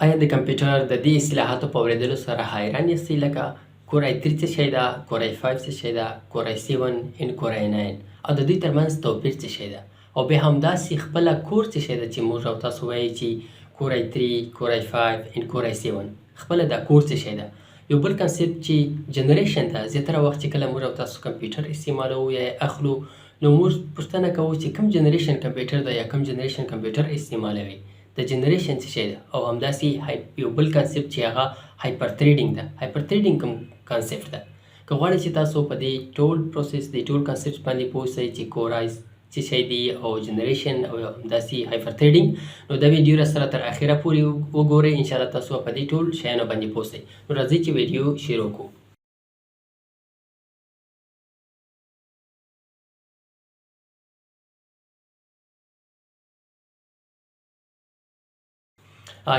آیا د کمپیوټر د دې اصطلاحاتو په اورېدلو سره حیران یاستئ لکه کورای 3 څه شی ده، کورای 5 څه شی ده، کورای 7 ان کورای 9 او د دوی ترمنځ توپیر څه شی ده، او بیا همداسې خپله کور څه شی ده چې موږ او تاسو وایي چې کورای 3 کورای 5 ان کورای 7 خپله دا کور څه شی ده. یو بل کنسپټ چې جنریشن ده، زیاتره وخت چې کله موږ او تاسو کمپیوټر استعمالوو یا اخلو نو موږ پوښتنه کوو چې کوم جنریشن کمپیوټر ده یا کوم جنریشن کمپیوټر استعمالوي. د جنریشن څه شی ده، او همداسې یو بل کنسپټ چې هغه هایپر تھریډینګ ده. هایپر تھریډینګ کوم کنسپټ ده؟ که غواړئ چې تاسو په دې ټول پروسس د ټول کنسپټ باندې پوه شئ چې کورایز څه شی دی او جنریشن او همداسې هایپر تھریډینګ، نو دا ویډیو را سره تر اخره پورې وګورئ. انشاءالله تاسو په دې ټول شیانو باندې پوه شئ. نو راځئ چې ویډیو شروع کړو.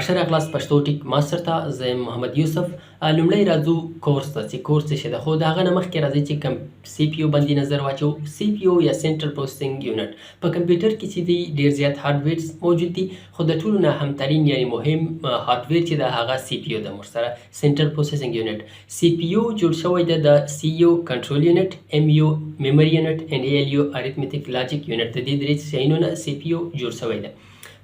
ښه راغلاست پښتو ټیک ماسټر ته. زه یم محمد یوسف. لومړی راځو کورس ته چې کورس څه شی ده، خو د هغه نه مخکې راځئ چې سی پي یو باندې نظر واچوو. سی پي یو یا سنټرل پروسیسینګ یونټ په کمپیوټر کې چې دی ډېر زیات هارډویرز موجود دي، خو د ټولو نه اهمترین یعنې مهم هارډویر چې ده هغه سی پي یو ده. موږ سره سنټرل پروسیسینګ یونټ سی پي یو جوړ شوی ده د سی یو کنټرول یونټ، ایم یو میموري یونټ، ان ای ال یو اریتمیټیک لاجیک یونټ. د دې درې شیانو نه سی پي یو جوړ شوی ده.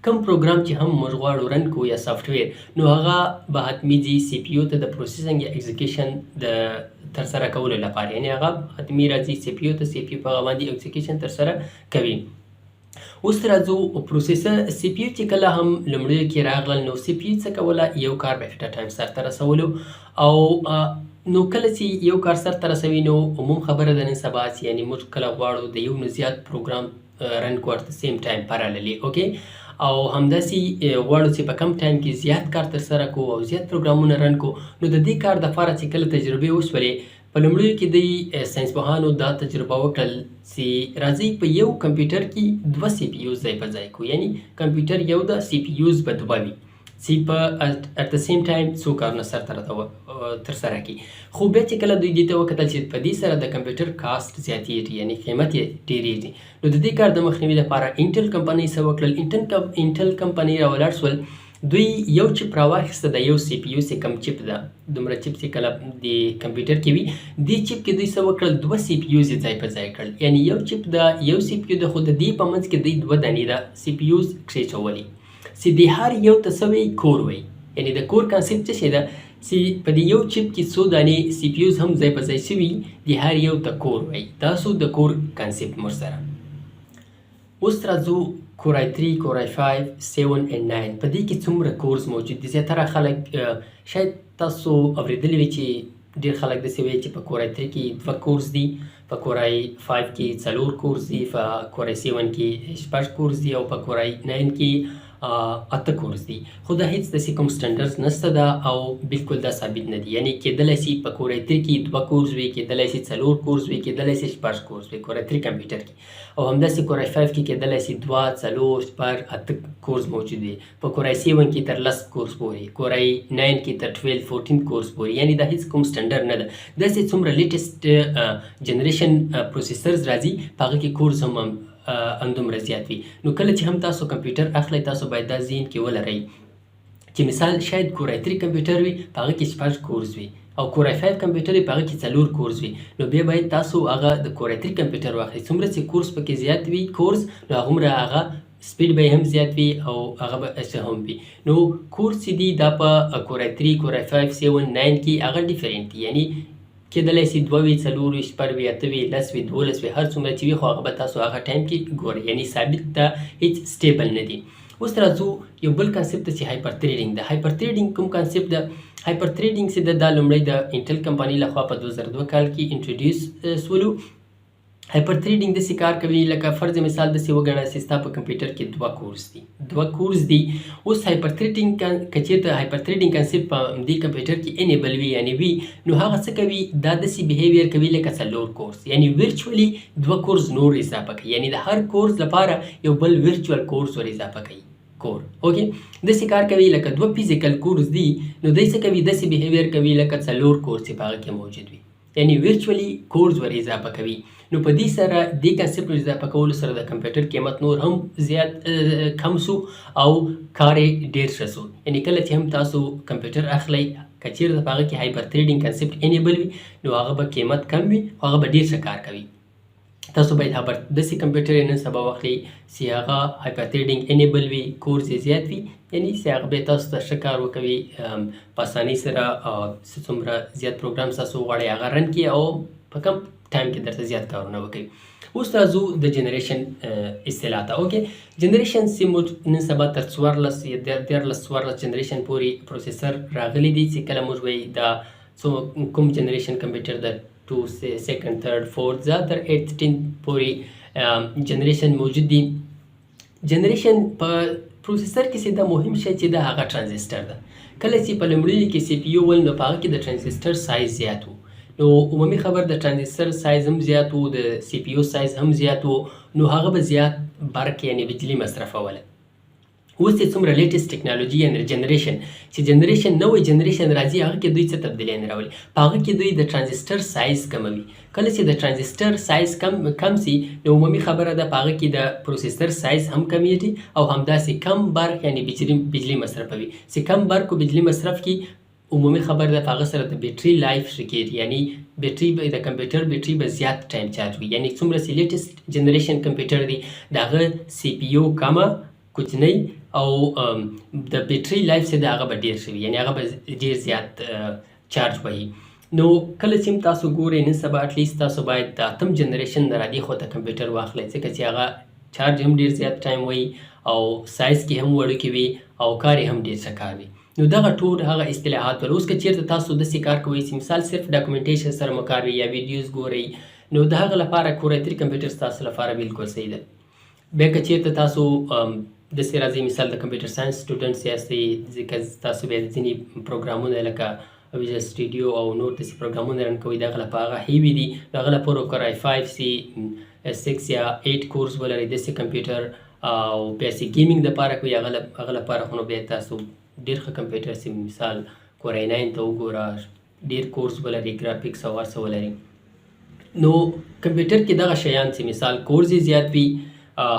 کوم پروګرام چې هم موږ غواړو رن کو یا سافټویر، نو هغه به حتمي ځي سی پي یو ته د پروسیسینګ یا ایگزیکیشن د ترسره کولو لپاره، یعنې هغه حتمي راځي سی پي یو ته، سی پي یو په هغه باندې ایگزیکیشن ترسره کوي. اوس راځو پروسیسر. سی پي یو چې کله هم لومړیو کې راغلل، نو سی پي یو څه کوله، یو کار به ایټ ا ټایم سرته رسولو. او نو کله چې یو کار سرته رسوي، نو عموم خبره ده نن سبا چې یعنې موږ کله غواړو د یو نه زیات پروګرام رن کو ات د سیم ټایم پراللي، اوکې، او همداسې غواړو چې په کم ټایم کې زیات کار ترسره کو او زیات پروګرامونه رن کو. نو د دې کار دپاره چې کله تجربې وشولې، په لومړیو کې دوی ساینسپوهانو دا تجربه وکړل چې راځئ په یو کمپیوټر کې دوه سی پي یوز ځای په ځای کړو، یعنې کمپیوټر یو د سی پي یوز به دوه وي چې په ات د سیم ټایم څو کارونه سرته ترسره کړي. خو بیا چې کله دوی دې ته وکتل چې په دې سره د کمپیوټر کاسټ زیاتېږي، یعنې قیمت یې ډېرېږي، نو د دې کار د مخنیوي لپاره انټل کمپنۍ څه وکړل، انټل کمپنۍ راولاړ شول. دوی یو چپ راواخیسته د یو سی پي یو چې کوم چپ ده، دومره چپ چې کله د کمپیوټر کې وي، دې چپ کې دوی څه وکړل، دوه سی پي یوز یې ځای په ځای کړل. یعنې یو چپ د یو سی پي یو ده، خو د دې په منځ کې دوی دوه دانې د سی پي یوز کښېچولي چې د هر یو ته څه وایي، کور وایي. یعنې د کور کنسپټ څه شی ده چې په دې یو چپ کې څو دانې سی پي یوز هم ځای په ځای شوي، د هر یو ته کور وایي. دا شو د کور کنسپټ موږ سره. اوس راځو کورای 3 کورای 5 7 and 9 په دې کې څومره کورز موجود دي. زیاتره خلک شاید تاسو اورېدلي وي چې ډېر خلک داسې وایي چې په کورای 3 کې 2 کورز دي، په کورای 5 کې 4 کورز دي، په کورای 7 کې 6 کورز دي، او په کورای 9 کې 8 کورز دي. خو دا هیڅ داسې کوم سټنډرډز نشته ده او بالکل دا ثابت نه دي. یعنې کېدلی شي په کورای 3 کې 2 کورز وي، کېدلی شي 4 کورز وي، کېدلی شي 6 کورز وي کورای 3 کمپیوټر کې، او همداسې کورای 5 کې کېدلی شي 2 4 6 8 کورز موجود وي، په کورای 7 کې تر 10 کورز پورې، کورای 9 کې تر 12 14 کورز پورې. یعنې دا هیڅ کوم سټنډرډ نه ده. داسې څومره لیټسټ جنریشن پروسیسرز راځي، په هغه کې کورز هم همدومره زیات وي. نو کله چې هم تاسو کمپیوټر اخلئ، تاسو باید دا ذهن کې ولرئ چې مثال شاید کورای 3 کمپیوټر وي، په هغه کې 6 کورز وي، او کورای 5 کمپیوټر وي، په هغه کې 4 کورز وي. نو بیا باید تاسو هغه د کورای 3 کمپیوټر واخلئ. څومره چې کورس پکې زیات وي کورز، نو هغومره هغه سپیډ به هم زیات وي او هغه به ښه هم وي. نو کورس چې دي دا په کورای 3 کورای 5 7 9 کې هغه ډیفرنټ دي. یعنې کېدلی شي 2 وي 4 وي 6 وي 8 وي 10 وي 12 وي، هر څومره چې وي، خو هغه به تاسو هغه ټایم کې ګورئ. یعنې ثابت ده، هیڅ سټیبل نه دي. اوس راځو یو بل کنسپټ ته چې هایپر تھریډینګ ده. هایپر تھریډینګ کوم کنسپټ ده؟ هایپر تھریډینګ چې ده دا لومړی د انټل کمپنۍ لخوا په 2002 کال کې انټروډیوس شولو. هایپر تھریډینګ داسې کار کوي لکه فرض مثال داسې وګڼه چې ستا په کمپیوټر کې 2 کورس دي. اوس هایپر تھریډینګ که چېرته هایپر تھریډینګ کنسپټ په دې کمپیوټر کې انیبل وي، یعنې وي، نو هغه څه کوي، دا داسې بیهیویر کوي لکه 4 کورس، یعنې ورچوالي 2 کورس نور اضافه کوي. یعنې د هر کورس لپاره یو بل ورچوال کورس ور اضافه کوي. کور اوکې داسې کار کوي لکه 2 فزیکل کورس دي، نو دی څه کوي، داسې بیهیویر کوي لکه 4 کورس چې په هغه کې موجود وي. یعنی ویرچولی کورز ور اضافه کوي. نو په دې سره دې کنسپټ ور اضافه کولو سره د کمپیوټر قیمت نور هم زیات کم سو او کار یې ډېر ښه سو. یعنی کله چې هم تاسو کمپیوټر اخلئ که چېرته په هغه کې هایپر تھریډینګ کنسپټ انیبل وي نو هغه به قیمت کم وي او هغه به ډېر ښه کار کوي. تاسو باید داسې کمپیوټر نن سبا واخلئ چې هغه هایپر تھریډینګ انیبل وي، کورز یې زیات وي، یعنی چې هغه به تاسو ته ښه کار وکوي په اسانۍ سره. څومره زیات پروګرام تاسو غواړئ هغه رن کړي او په کم ټایم کې درته زیات کارونه وکوي. اوس راځو د جنریشن اصطلاح ته. اوکې، جنریشن چې موږ نن سبا تر 14 یا 13 جنریشن پورې پروسیسر راغلی دی چې کله موږ وایي دا کوم جنریشن کمپیوټر د 2 2nd 3rd 4th زیاتر 8th 10th پورې جنریشن موجود دي. جنریشن په پروسیسر کې چې دا مهم شی چې دا هغه ټرانزسټر ده. کله چې په لومړي کې سی پی یو ول نو په هغه کې د ټرانزسټر سایز زیات و، نو عمومي خبر د ټرانزسټر سایز هم زیات و، د سی پی یو سایز هم زیات و، نو هغه به زیات برق یعنی بجلی مصرفوله. اوس چې څومره لیټیسټ ټیکنالوژي یعنې جنریشن چې جنریشن نوی جنریشن راځي هغه کې دوی څه تبدیلیانې راولي، په هغه کې دوی د ټرانزسټر سایز کموي. کله چې د ټرانزسټر سایز کم سي نو عمومي خبره ده په هغه کې د پروسیسر سایز هم کمیږي او همداسې کم برق یعنې بجلی مصرفوي. چې کم برق او بجلی مصرف کی عمومي خبر ده په هغه سره د بیټري لایف ښه کېږي، یعنی بیټري د کمپیوټر بیټري به زیات ټایم چارج وي. یعنی څومره چې لیټیسټ جنریشن کمپیوټر دی د هغه سی پی یو کمه کوچنی او د بیټري لایف چې د هغه به ډېر ښه وي، یعنې هغه به ډېر زیات چارج وهي. نو کله چې هم تاسو ګورئ نن سبا اټلیست تاسو باید د 8م جنریشن نه را دې خوا ته کمپیوټر واخلئ، ځکه چې هغه چارج هم ډېر زیات ټایم وهي او سایز کې هم وړوکی وي او کار یې هم ډېر ښه کار وي. نو دغه ټول هغه اصطلاحات ول. اوس که چېرته تاسو داسې کار کوئ چې مثال صرف ډاکومنټیشن سره مو کار وي یا ویډیوز ګورئ نو د هغه لپاره کور i3 کمپیوټر ستاسو لپاره بالکل صحیح ده. بیا که چېرته تاسو داسې راځئ مثال د کمپیوټر ساینس سټوډنټس یاستئ، ځکه تاسو بیا ځینې پروګرامونه لکه ویژوال سټوډیو او نور داسې پروګرامونه رن کوئ د هغه لپاره هغه هیوي دي، د هغه لپاره کور i5 سي 6 یا 8 کورس ولرئ داسې کمپیوټر او بیا چې ګیمینګ دپاره کوئ هغه لپاره خو نو بیا تاسو ډېر ښه کمپیوټر چې مثال کور i9 ته وګوره ډېر کورس ولري، ګرافیکس او هر څه ولري. نو کمپیوټر کې دغه شیان چې مثال کورز یې زیات وي،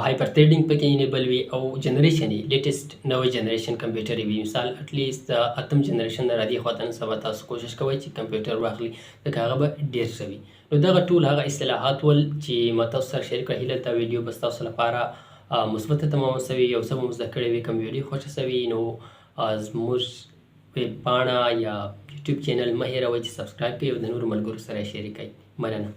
هایپر تھریډینګ پکې انیبل وي او جنریشن یې لیټیسټ نوی جنریشن کمپیوټر وي. مثال اټلیست د 8م جنریشن نه را دې خوا ته نن سبا تاسو کوشش کوئ چې کمپیوټر واخلئ ځکه هغه به ډېر ښه وي. نو دغه ټول هغه اصطلاحات ول چې ما تاسو سره شریک کړه. هیله دا ویډیو به ستاسو لپاره مثبته تمامه سوي، یو څه به مو زده کړی وي، کوم ویډیو خوښه سوي نو زموږ ویب پاڼه یا یوټیوب چینل مه هېروئ چې سبسکرایب کړئ او د نورو ملګرو سره یې شریک کړئ. مننه.